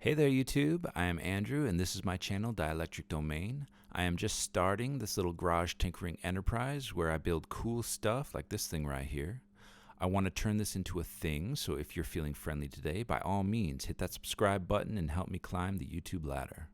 Hey there YouTube, I am Andrew and this is my channel Dielectric Domain. I am just starting this little garage tinkering enterprise where I build cool stuff like this thing right here. I want to turn this into a thing, so if you're feeling friendly today, by all means hit that subscribe button and help me climb the YouTube ladder.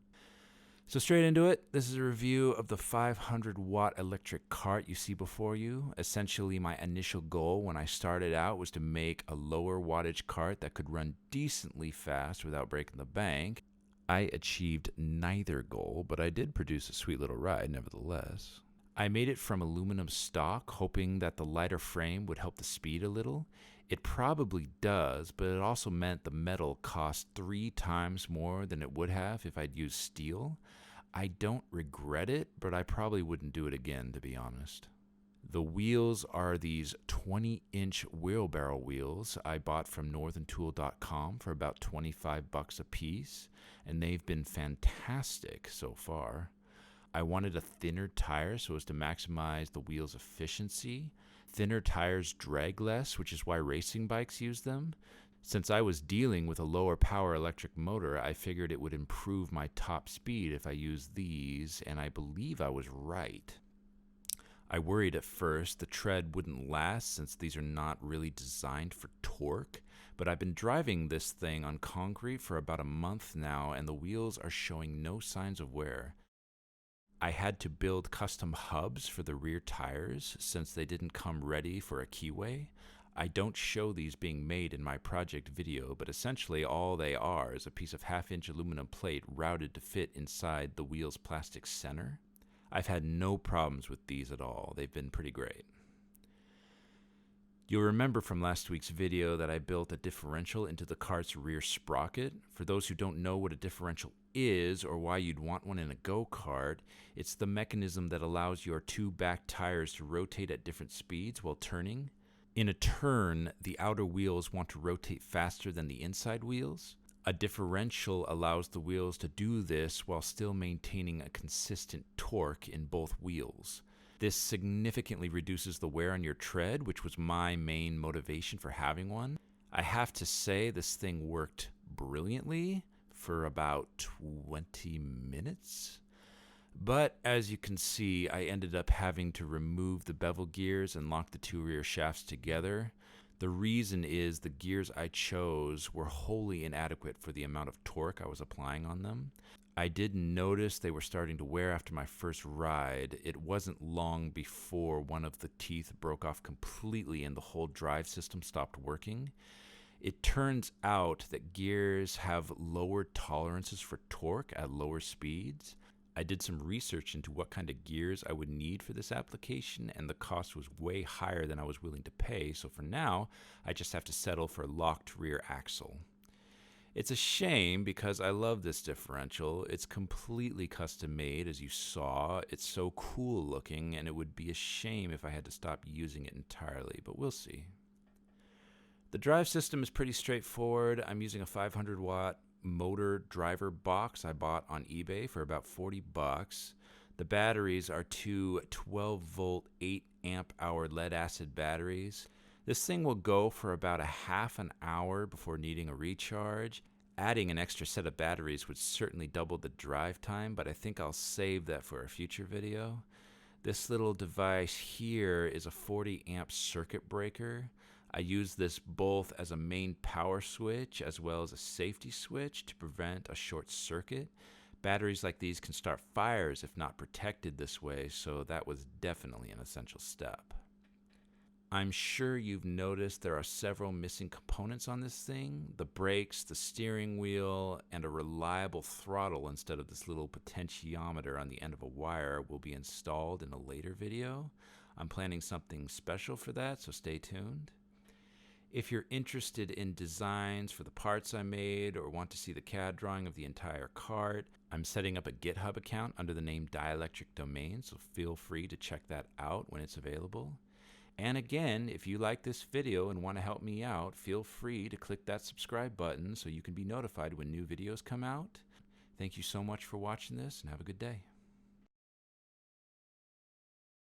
So straight into it, this is a review of the 500 watt electric cart you see before you. Essentially my initial goal when I started out was to make a lower wattage cart that could run decently fast without breaking the bank. I achieved neither goal, but I did produce a sweet little ride nevertheless. I made it from aluminum stock, hoping that the lighter frame would help the speed a little. It probably does, but it also meant the metal cost 3 times more than it would have if I'd used steel. I don't regret it, but I probably wouldn't do it again, to be honest. The wheels are these 20-inch wheelbarrow wheels I bought from northerntool.com for about $25 a piece, and they've been fantastic so far. I wanted a thinner tire so as to maximize the wheel's efficiency. Thinner tires drag less, which is why racing bikes use them. Since I was dealing with a lower power electric motor, I figured it would improve my top speed if I used these, and I believe I was right. I worried at first the tread wouldn't last since these are not really designed for torque, but I've been driving this thing on concrete for about a month now and the wheels are showing no signs of wear. I had to build custom hubs for the rear tires since they didn't come ready for a keyway. I don't show these being made in my project video, but essentially all they are is a piece of half-inch aluminum plate routed to fit inside the wheel's plastic center. I've had no problems with these at all. They've been pretty great. You'll remember from last week's video that I built a differential into the cart's rear sprocket. For those who don't know what a differential is or why you'd want one in a go-kart, it's the mechanism that allows your 2 back tires to rotate at different speeds while turning. In a turn, the outer wheels want to rotate faster than the inside wheels. A differential allows the wheels to do this while still maintaining a consistent torque in both wheels. This significantly reduces the wear on your tread, which was my main motivation for having one. I have to say this thing worked brilliantly for about 20 minutes. But as you can see, I ended up having to remove the bevel gears and lock the 2 rear shafts together. The reason is the gears I chose were wholly inadequate for the amount of torque I was applying on them. I did notice they were starting to wear after my first ride. It wasn't long before one of the teeth broke off completely and the whole drive system stopped working. It turns out that gears have lower tolerances for torque at lower speeds. I did some research into what kind of gears I would need for this application, and the cost was way higher than I was willing to pay, so for now, I just have to settle for a locked rear axle. It's a shame because I love this differential. It's completely custom made, as you saw. It's so cool looking, and it would be a shame if I had to stop using it entirely, but we'll see. The drive system is pretty straightforward. I'm using a 500 watt motor driver box I bought on eBay for about $40. The batteries are 2 12 volt 8 amp hour lead acid batteries. This thing will go for about a half an hour before needing a recharge. Adding an extra set of batteries would certainly double the drive time, but I think I'll save that for a future video. This little device here is a 40 amp circuit breaker. I use this both as a main power switch as well as a safety switch to prevent a short circuit. Batteries like these can start fires if not protected this way, so that was definitely an essential step. I'm sure you've noticed there are several missing components on this thing. The brakes, the steering wheel, and a reliable throttle instead of this little potentiometer on the end of a wire will be installed in a later video. I'm planning something special for that, so stay tuned. If you're interested in designs for the parts I made or want to see the CAD drawing of the entire cart, I'm setting up a GitHub account under the name Dielectric Domain, so feel free to check that out when it's available. And again, if you like this video and want to help me out, feel free to click that subscribe button so you can be notified when new videos come out. Thank you so much for watching this and have a good day.